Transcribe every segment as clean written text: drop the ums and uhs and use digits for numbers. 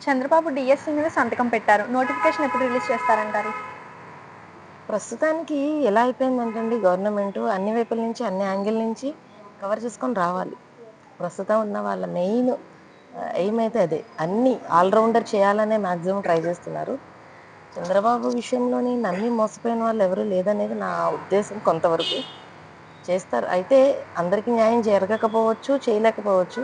Chandrababu DSC మీద సంతకం పెట్టారు. నోటిఫికేషన్ ఎప్పుడు రిలీజ్ చేస్తారంటారు? ప్రస్తుతానికి ఎలా అయిపోయిందంటండి గవర్నమెంట్ అన్ని వైపుల నుంచి అన్ని యాంగిల్ నుంచి కవర్ చేసుకొని రావాలి. ప్రస్తుతం ఉన్న వాళ్ళ మెయిన్ ఎయిమ్ అయితే అదే. అన్ని ఆల్రౌండర్ చేయాలనే మ్యాక్సిమం ట్రై చేస్తున్నారు. చంద్రబాబు విషయంలోని నమ్మి మోసపోయిన వాళ్ళు ఎవరు లేదనేది నా ఉద్దేశం. కొంతవరకు చేస్తారు. అయితే అందరికీ న్యాయం జరగకపోవచ్చు, చేయలేకపోవచ్చు.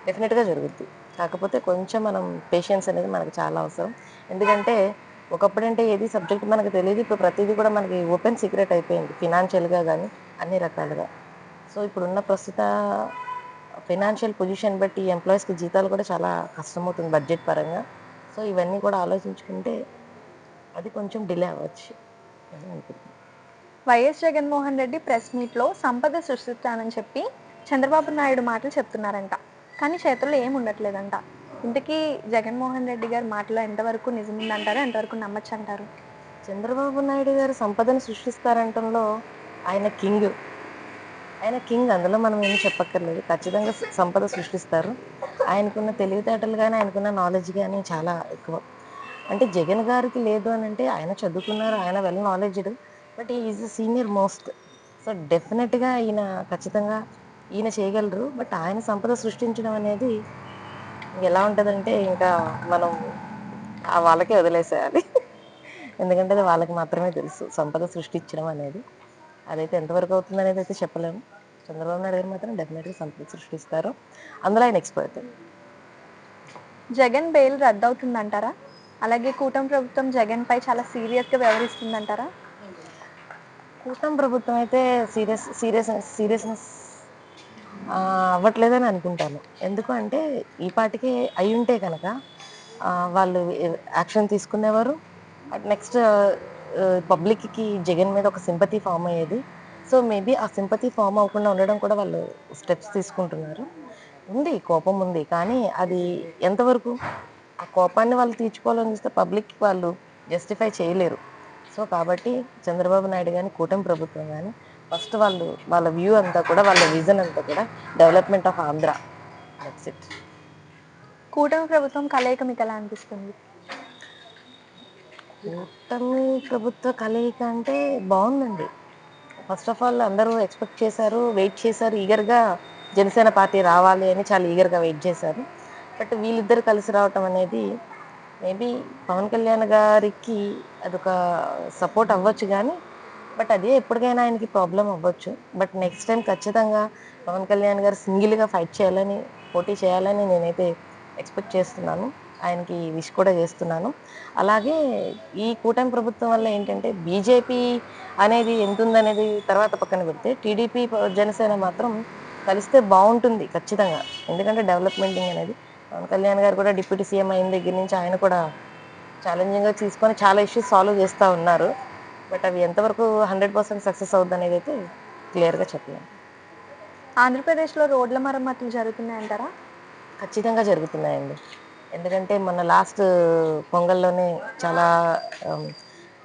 డెఫినెట్గా జరుగుద్ది. కాకపోతే కొంచెం మనం పేషెన్స్ అనేది మనకు చాలా అవసరం. ఎందుకంటే ఒకప్పుడంటే ఏది సబ్జెక్ట్ మనకు తెలియదు. ఇప్పుడు ప్రతిదీ కూడా మనకి ఓపెన్ సీక్రెట్ అయిపోయింది, ఫినాన్షియల్గా కానీ అన్ని రకాలుగా. సో ఇప్పుడున్న ప్రస్తుత ఫైనాన్షియల్ పొజిషన్ బట్టి ఎంప్లాయీస్కి జీతాలు కూడా చాలా కష్టమవుతుంది బడ్జెట్ పరంగా. సో ఇవన్నీ కూడా ఆలోచించుకుంటే అది కొంచెం డిలే అవ్వచ్చు అని అనుకుంటున్నాను. వైఎస్ జగన్మోహన్ రెడ్డి ప్రెస్ మీట్లో సంపద సృష్టిస్తానని చెప్పి చంద్రబాబు నాయుడు మాటలు చెప్తున్నారంట. కానీ చేతుల్లో ఏం ఉండట్లేదంట. ఇంతకీ జగన్మోహన్ రెడ్డి గారి మాటలో ఎంతవరకు నిజముందంటారు, ఎంతవరకు నమ్మచ్చు అంటారు? చంద్రబాబు నాయుడు గారు సంపదను సృష్టిస్తారంటంలో ఆయన కింగ్. అందులో మనం ఏమి చెప్పక్కర్లేదు. ఖచ్చితంగా సంపద సృష్టిస్తారు. ఆయనకున్న తెలివితేటలు కానీ ఆయనకున్న నాలెడ్జ్ కానీ చాలా ఎక్కువ. అంటే జగన్ గారికి లేదు అని అంటే ఆయన చదువుకున్నారు, ఆయన well knowledged, but is senior most. So డెఫినెట్గా ఖచ్చితంగా ఈయన చేయగలరు. బట్ ఆయన సంపద సృష్టించడం అనేది ఎలా ఉంటుందంటే ఇంకా మనం వాళ్ళకే వదిలేసేయాలి. ఎందుకంటే అది వాళ్ళకి మాత్రమే తెలుసు సంపద సృష్టించడం అనేది. అదైతే ఎంతవరకు అవుతుంది అనేది అయితే చెప్పలేము. చంద్రబాబు నాయుడు గారు మాత్రం డెఫినెట్గా సంపద సృష్టిస్తారు. అందులో ఆయన ఎక్స్పర్ట్. జగన్ బెయిల్ రద్దవుతుందంటారా? అలాగే కూటమి ప్రభుత్వం జగన్ పై చాలా సీరియస్గా వ్యవహరిస్తుందంటారా? కూటమి ప్రభుత్వం అయితే సీరియస్నెస్ అవ్వట్లేదని అనుకుంటాను. ఎందుకు అంటే ఈ పాటికే అయి ఉంటే కనుక వాళ్ళు యాక్షన్ తీసుకునేవారు. నెక్స్ట్ పబ్లిక్కి జగన్ మీద ఒక సింపతి ఫామ్ అయ్యేది. సో మేబీ ఆ సింపతి ఫామ్ అవ్వకుండా ఉండడం కూడా వాళ్ళు స్టెప్స్ తీసుకుంటున్నారు. కోపం ఉంది, కానీ అది ఎంతవరకు ఆ కోపాన్ని వాళ్ళు తీర్చుకోవాలని చూస్తే పబ్లిక్ వాళ్ళు జస్టిఫై చేయలేరు. సో కాబట్టి చంద్రబాబు నాయుడు కానీ కూటమి ప్రభుత్వం కానీ ఫస్ట్ వాళ్ళ వ్యూ అంతా కూడా, వాళ్ళ విజన్ అంతా కూడా development of Andhra. That's it. కూటమి ప్రభుత్వం కలయిక మీకు ఎలా అనిపిస్తుంది? కూటమి ప్రభుత్వ కలయిక అంటే బాగుందండి. ఫస్ట్ ఆఫ్ ఆల్ అందరూ ఎక్స్పెక్ట్ చేశారు, వెయిట్ చేశారు ఈగర్గా. జనసేన పార్టీ రావాలి అని చాలా ఈగర్గా వెయిట్ చేశారు. బట్ వీళ్ళిద్దరు కలిసి రావటం అనేది మేబీ పవన్ కళ్యాణ్ గారికి అదొక సపోర్ట్ అవ్వచ్చు, కానీ బట్ అదే ఎప్పటికైనా ఆయనకి ప్రాబ్లం అవ్వచ్చు. బట్ నెక్స్ట్ టైం ఖచ్చితంగా పవన్ కళ్యాణ్ గారు సింగిల్గా ఫైట్ చేయాలని, పోటీ చేయాలని నేనైతే ఎక్స్పెక్ట్ చేస్తున్నాను. ఆయనకి విష్ కూడా చేస్తున్నాను. అలాగే ఈ కూటమి ప్రభుత్వం వల్ల ఏంటంటే బీజేపీ అనేది ఎంత ఉందనేది తర్వాత పక్కన పెడితే టీడీపీ జనసేన మాత్రం కలిస్తే బాగుంటుంది ఖచ్చితంగా. ఎందుకంటే డెవలప్మెంటింగ్ అనేది పవన్ కళ్యాణ్ గారు కూడా డిప్యూటీ సీఎం అయిన దగ్గర నుంచి ఆయన కూడా ఛాలెంజింగ్గా తీసుకొని చాలా ఇష్యూస్ సాల్వ్ చేస్తూ ఉన్నారు. బట్ అవి ఎంతవరకు 100% సక్సెస్ అవుద్ది అనేది అయితే క్లియర్గా చెప్పలేము. ఆంధ్రప్రదేశ్లో రోడ్ల మరమ్మతులు జరుగుతున్నాయంటారా? ఖచ్చితంగా జరుగుతున్నాయండి. ఎందుకంటే మొన్న లాస్ట్ పొంగల్లోనే చాలా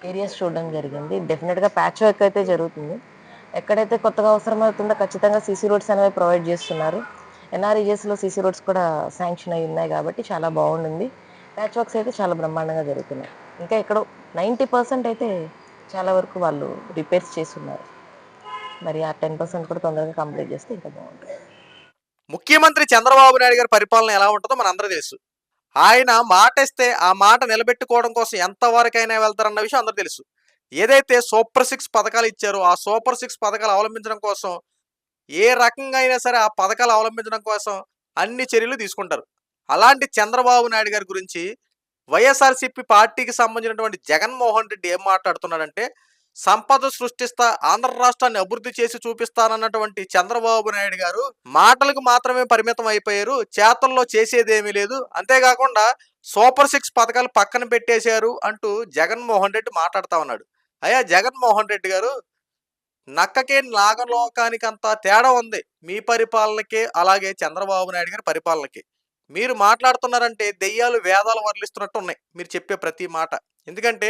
ఏరియాస్ చూడడం జరిగింది. డెఫినెట్గా ప్యాచ్ వర్క్ అయితే జరుగుతుంది. ఎక్కడైతే కొత్తగా అవసరమవుతుందో ఖచ్చితంగా సీసీ రోడ్స్ అనేవి ప్రొవైడ్ చేస్తున్నారు. ఎన్ఆర్ఈజెస్లో సీసీ రోడ్స్ కూడా శాంక్షన్ అయి ఉన్నాయి కాబట్టి చాలా బాగుంటుంది. ప్యాచ్ వర్క్స్ అయితే చాలా బ్రహ్మాండంగా జరుగుతున్నాయి. ఇంకా ఎక్కడో 90% అయితే చాలా వరకు వాళ్ళు రిపేర్స్ చేస్తున్నారు. మరి ఆ 10% కూడా తొందరగా కంప్లీట్ చేస్తే ఇంకా బాగుంటుంది. ముఖ్యమంత్రి చంద్రబాబు నాయుడు గారి పరిపాలన ఎలా ఉంటుందో మనందరూ తెలుసు. ఆయన మాటేస్తే ఆ మాట నిలబెట్టుకోవడం కోసం ఎంతవరకైనా వెళ్తారన్న విషయం అందరూ తెలుసు. ఏదైతే సూపర్ 6 పథకాలు ఇచ్చారో ఆ సూపర్ 6 పథకాలు అవలంబించడం కోసం ఏ రకంగా అయినా సరే ఆ పథకాలు అవలంబించడం కోసం అన్ని చర్యలు తీసుకుంటారు. అలాంటి చంద్రబాబు నాయుడు గారి గురించి వైఎస్ఆర్సీపీ పార్టీకి సంబంధించినటువంటి జగన్మోహన్ రెడ్డి ఏం మాట్లాడుతున్నాడంటే, సంపద సృష్టిస్తా, ఆంధ్ర రాష్ట్రాన్ని అభివృద్ధి చేసి చూపిస్తానన్నటువంటి చంద్రబాబు నాయుడు గారు మాటలకు మాత్రమే పరిమితం అయిపోయారు, చేతల్లో చేసేదేమీ లేదు. అంతేకాకుండా సూపర్ 6 పథకాలు పక్కన పెట్టేశారు అంటూ జగన్మోహన్ రెడ్డి మాట్లాడుతా ఉన్నాడు. అయ్యా జగన్మోహన్ రెడ్డి గారు, నక్కకే నాగలోకానికి అంత తేడా ఉంది మీ పరిపాలనకే అలాగే చంద్రబాబు నాయుడు గారి పరిపాలనకి. మీరు మాట్లాడుతున్నారంటే దెయ్యాలు వేదాలు వర్లిస్తున్నట్టు ఉన్నాయి మీరు చెప్పే ప్రతి మాట. ఎందుకంటే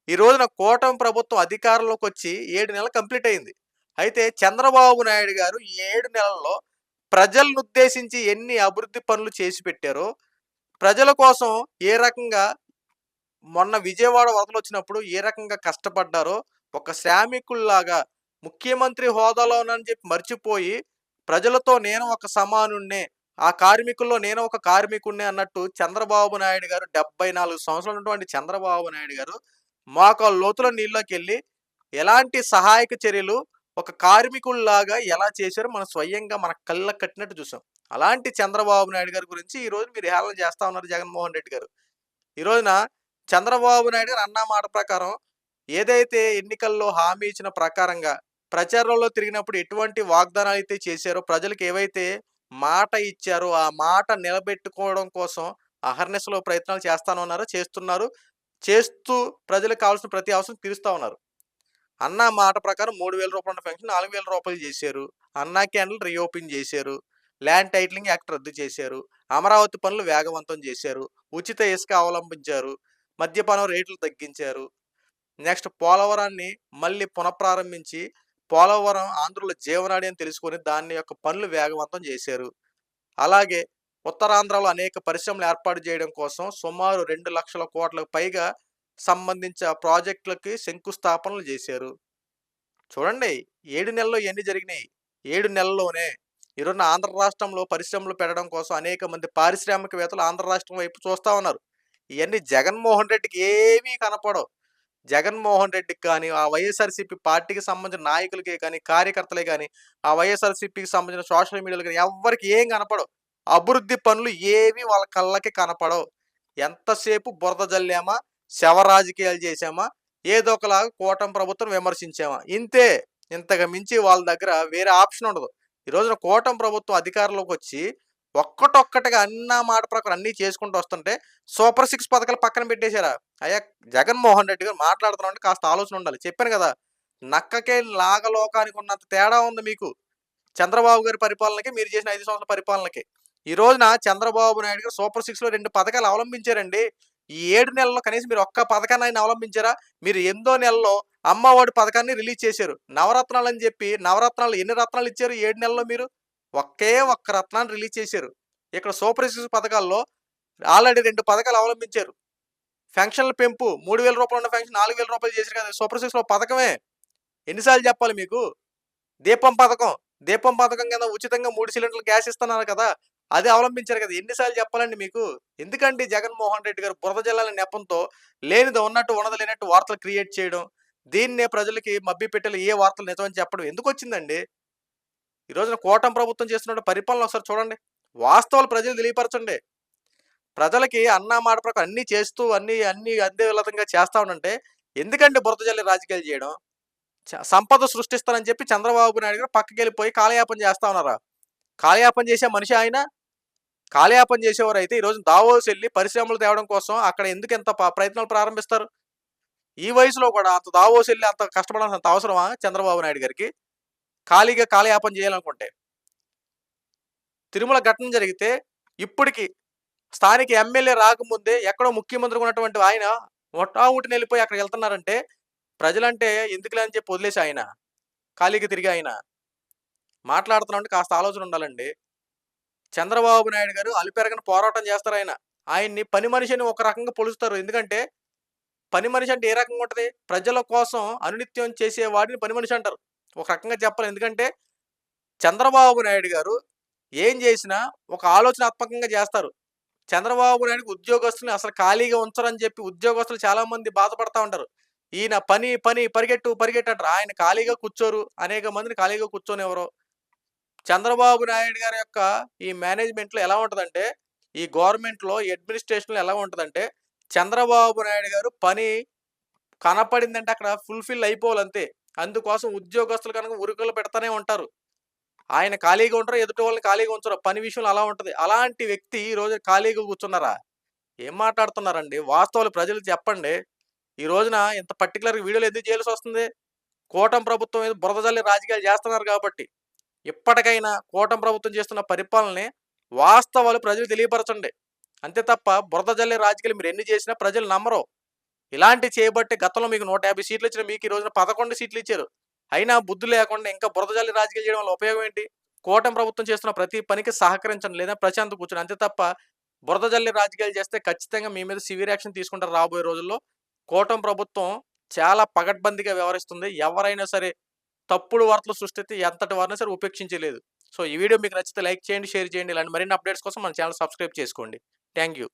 ఈ రోజున కూటమి ప్రభుత్వం అధికారంలోకి వచ్చి 7 నెలలు కంప్లీట్ అయింది. అయితే చంద్రబాబు నాయుడు గారు ఈ 7 నెలల్లో ప్రజలను ఉద్దేశించి ఎన్ని అభివృద్ధి పనులు చేసి పెట్టారో, ప్రజల కోసం ఏ రకంగా మొన్న విజయవాడ వరదలొచ్చినప్పుడు ఏ రకంగా కష్టపడ్డారో, ఒక శ్రామికుల్లాగా ముఖ్యమంత్రి హోదాలోనని చెప్పి మర్చిపోయి, ప్రజలతో నేను ఒక సమానుడినే, ఆ కార్మికుల్లో నేను ఒక కార్మికుడినే అన్నట్టు చంద్రబాబు నాయుడు గారు 74 సంవత్సరాలు ఉన్నటువంటి చంద్రబాబు నాయుడు గారు మోకాళ్ళ లోతుల నీళ్ళలోకెళ్ళి ఎలాంటి సహాయక చర్యలు ఒక కార్మికుల్లాగా ఎలా చేశారో మనం స్వయంగా మన కళ్ళకి కట్టినట్టు చూసాం. అలాంటి చంద్రబాబు నాయుడు గారి గురించి ఈరోజు మీరు హేళన చేస్తా ఉన్నారు జగన్మోహన్ రెడ్డి గారు. ఈ రోజున చంద్రబాబు నాయుడు గారు అన్న మాట ప్రకారం ఏదైతే ఎన్నికల్లో హామీ ఇచ్చిన ప్రకారంగా ప్రచారంలో తిరిగినప్పుడు ఎటువంటి వాగ్దానాలు అయితే చేశారో, ప్రజలకు ఏవైతే మాట ఇచ్చారో ఆ మాట నిలబెట్టుకోవడం కోసం అహర్నిశలో ప్రయత్నాలు చేస్తున్నారు. చేస్తూ ప్రజలకు కావాల్సిన ప్రతి అవసరం తీరుస్తా ఉన్నారు. అన్న మాట ప్రకారం 3,000 రూపాయల ఉన్న పెన్షన్ 4,000 రూపాయలు చేశారు. అన్నా క్యాంటీన్లు రీఓపెన్ చేశారు. ల్యాండ్ టైటిలింగ్ యాక్ట్ రద్దు చేశారు. అమరావతి పనులు వేగవంతం చేశారు. ఉచిత ఇసుక అవలంబించారు. మద్యపానం రేట్లు తగ్గించారు. నెక్స్ట్ పోలవరాన్ని మళ్ళీ పునఃప్రారంభించి పోలవరం ఆంధ్రుల జీవనాడి అని తెలుసుకొని దాని యొక్క పనులు వేగవంతం చేశారు. అలాగే ఉత్తరాంధ్రలో అనేక పరిశ్రమలు ఏర్పాటు చేయడం కోసం సుమారు 2 లక్షల కోట్లకు పైగా సంబంధించిన ప్రాజెక్టులకి శంకుస్థాపనలు చేశారు. చూడండి 7 నెలల్లో ఎన్ని జరిగినాయి. 7 నెలల్లోనే ఈరోజున ఆంధ్ర రాష్ట్రంలో పరిశ్రమలు పెట్టడం కోసం అనేక మంది పారిశ్రామికవేత్తలు ఆంధ్ర రాష్ట్రం వైపు చూస్తా ఉన్నారు. ఇవన్నీ జగన్మోహన్ రెడ్డికి ఏమీ కనపడవు. జగన్మోహన్ రెడ్డికి కానీ, ఆ వైఎస్ఆర్సీపీ పార్టీకి సంబంధించిన నాయకులకే కానీ, కార్యకర్తలే కానీ, ఆ వైఎస్ఆర్సీపీకి సంబంధించిన సోషల్ మీడియాలో కానీ ఎవ్వరికి ఏం కనపడవు. అభివృద్ధి పనులు ఏవి వాళ్ళ కళ్ళకి కనపడవు. ఎంతసేపు బురద జల్లామా, శవ రాజకీయాలు చేశామా, ఏదో ఒకలాగా కూటమి ప్రభుత్వం విమర్శించామా, ఇంతే. ఇంతకు మించి వాళ్ళ దగ్గర వేరే ఆప్షన్ ఉండదు. ఈ రోజున కూటమి ప్రభుత్వం అధికారంలోకి వచ్చి ఒక్కటొక్కటిగా అన్న మాట ప్రకారం అన్నీ చేసుకుంటూ వస్తుంటే సూపర్ 6 పథకాలు పక్కన పెట్టేశారా? అయ్యా జగన్మోహన్ రెడ్డి గారు మాట్లాడుతున్నాం అంటే కాస్త ఆలోచన ఉండాలి. చెప్పాను కదా, నక్కకే నాగలోకానికి ఉన్నంత తేడా ఉంది మీకు చంద్రబాబు గారి పరిపాలనకి, మీరు చేసిన 5 సంవత్సరాల పరిపాలనకి. ఈ రోజున చంద్రబాబు నాయుడు గారు సూపర్ 6లో 2 పథకాలు అవలంబించారండి. ఈ 7 నెలల్లో కనీసం మీరు ఒక్క పథకాన్ని ఆయన అవలంబించారా? మీరు 8దో నెలలో అమ్మఒడి పథకాన్ని రిలీజ్ చేశారు. నవరత్నాలు అని చెప్పి నవరత్నాలు ఎన్ని రత్నాలు ఇచ్చారు 7 నెలల్లో మీరు? ఒకే ఒక్క రత్నాన్ని రిలీజ్ చేశారు. ఇక్కడ సూపర్ 6 పథకాల్లో ఆల్రెడీ 2 పథకాలు అవలంబించారు. పెన్షన్ల పెంపు 3,000 రూపాయలు ఉన్న పెన్షన్ 4,000 రూపాయలు చేశారు కదా, సూపర్ 6లో పథకమే. ఎన్నిసార్లు చెప్పాలి మీకు? దీపం పథకం, దీపం పథకం కింద ఉచితంగా 3 సిలిండర్లు గ్యాస్ ఇస్తున్నారు కదా, అది అవలంబించారు కదా. ఎన్నిసార్లు చెప్పాలండి మీకు? ఎందుకండి జగన్మోహన్ రెడ్డి గారు బురద జల్లాల నెపంతో లేనిది ఉన్నట్టు ఉన్నది లేనట్టు వార్తలు క్రియేట్ చేయడం, దీన్నే ప్రజలకి మభ్య పెట్టేలా ఏ వార్తలు నిజమని చెప్పడం ఎందుకు వచ్చిందండి? ఈ రోజున కూటమి ప్రభుత్వం చేస్తున్న పరిపాలన ఒకసారి చూడండి. వాస్తవాలు ప్రజలు తెలియపరచండి. ప్రజలకి అన్న మాట ప్రకారం అన్నీ చేస్తూ అన్నీ అన్నీ అదే విధంగా చేస్తా ఉండంటే ఎందుకంటే బురద జల్లి రాజకీయాలు చేయడం? సంపద సృష్టిస్తానని చెప్పి చంద్రబాబు నాయుడు గారు పక్కకి వెళ్ళిపోయి కాలయాపన చేస్తా ఉన్నారా? కాలయాపన చేసే మనిషి ఆయన? కాలయాపన చేసేవారు అయితే ఈరోజు దావోస్ వెళ్ళి పరిశ్రమలు తేవడం కోసం అక్కడ ఎందుకు ఎంత ప్రయత్నాలు ప్రారంభిస్తారు? ఈ వయసులో కూడా అంత దావోస్ వెళ్ళి అంత కష్టపడాల్సినంత అవసరమా చంద్రబాబు నాయుడు గారికి? ఖాళీగా కాలయాపన చేయాలనుకుంటే. తిరుమల ఘటన జరిగితే ఇప్పటికి స్థానిక ఎమ్మెల్యే రాకముందే ఎక్కడో ముఖ్యమంత్రి ఉన్నటువంటి ఆయన మొట్టాముటిని వెళ్ళిపోయి అక్కడికి వెళ్తున్నారంటే ప్రజలంటే ఎందుకులే అని చెప్పి వదిలేసి ఆయన ఖాళీగా తిరిగి ఆయన మాట్లాడుతున్నామంటే కాస్త ఆలోచన ఉండాలండి. చంద్రబాబు నాయుడు గారు అలుపెరగని పోరాటం చేస్తారు. ఆయన్ని పని మనిషిని ఒక రకంగా పొలుస్తారు. ఎందుకంటే పని మనిషి అంటే ఏ రకంగా ఉంటుంది? ప్రజల కోసం అనునిత్యం చేసేవాడిని పని మనిషి అంటారు ఒక రకంగా చెప్పాలి. ఎందుకంటే చంద్రబాబు నాయుడు గారు ఏం చేసినా ఒక ఆలోచనాత్మకంగా చేస్తారు. చంద్రబాబు నాయుడుకి ఉద్యోగస్తుల్ని అసలు ఖాళీగా ఉంచరని చెప్పి ఉద్యోగస్తులు చాలా మంది బాధపడతా ఉంటారు. ఈయన పని పని పరిగెట్టు పరిగెట్టు అంటారు. ఆయన ఖాళీగా కూర్చోరు, అనేక మందిని ఖాళీగా కూర్చొనివ్వరు. చంద్రబాబు నాయుడు గారి యొక్క ఈ మేనేజ్మెంట్లో ఎలా ఉంటుందంటే, ఈ గవర్నమెంట్లో అడ్మినిస్ట్రేషన్లో ఎలా ఉంటుందంటే, చంద్రబాబు నాయుడు గారు పని కనపడిందంటే అక్కడ ఫుల్ఫిల్ అయిపోవాలంతే. అందుకోసం ఉద్యోగస్తులు కనుక ఉరుకులు పెడతానే ఉంటారు. ఆయన ఖాళీగా ఉంటారు, ఎదుటి వాళ్ళని ఖాళీగా ఉంచరు. పని విషయంలో అలా ఉంటుంది. అలాంటి వ్యక్తి ఈ రోజు ఖాళీగా కూర్చున్నారా? ఏం మాట్లాడుతున్నారండి? వాస్తవాలు ప్రజలకు చెప్పండి. ఈ రోజున ఇంత పర్టికులర్ వీడియోలు ఎందుకు చేయాల్సి వస్తుంది? కూటమి ప్రభుత్వం మీద బురద జల్లి రాజకీయాలు చేస్తున్నారు కాబట్టి. ఇప్పటికైనా కూటమి ప్రభుత్వం చేస్తున్న పరిపాలనని వాస్తవాలు ప్రజలు తెలియపరచండి. అంతే తప్ప బురద జల్లే రాజకీయాలు మీరు ఎన్ని చేసినా ప్రజలు నమ్మరు. ఇలాంటి చేయబట్టే గతంలో మీకు 150 సీట్లు ఇచ్చిన మీకు ఈ రోజున 11 సీట్లు ఇచ్చారు. అయినా బుద్ధి లేకుండా ఇంకా బురద జల్లి రాజకీయాలు చేయడం వల్ల ఉపయోగం ఏంటి? కూటమి ప్రభుత్వం చేస్తున్న ప్రతి పనికి సహకరించండి, లేదా ప్రశాంతంగా కూర్చోండి. అంతే తప్ప బురద జల్లి రాజకీయాలు చేస్తే ఖచ్చితంగా మీ మీద సివియర్ యాక్షన్ తీసుకుంటారు రాబోయే రోజుల్లో. కూటమి ప్రభుత్వం చాలా పకడ్బందీగా వ్యవహరిస్తుంది. ఎవరైనా సరే తప్పుడు వార్తలు సృష్టిస్తే ఎంతటి వారిని సరే ఉపేక్షించలేదు. సో ఈ వీడియో మీకు నచ్చితే లైక్ చేయండి, షేర్ చేయండి. ఇలాంటి మరిన్ని అప్డేట్స్ కోసం మన ఛానల్ సబ్స్క్రైబ్ చేసుకోండి. Thank you.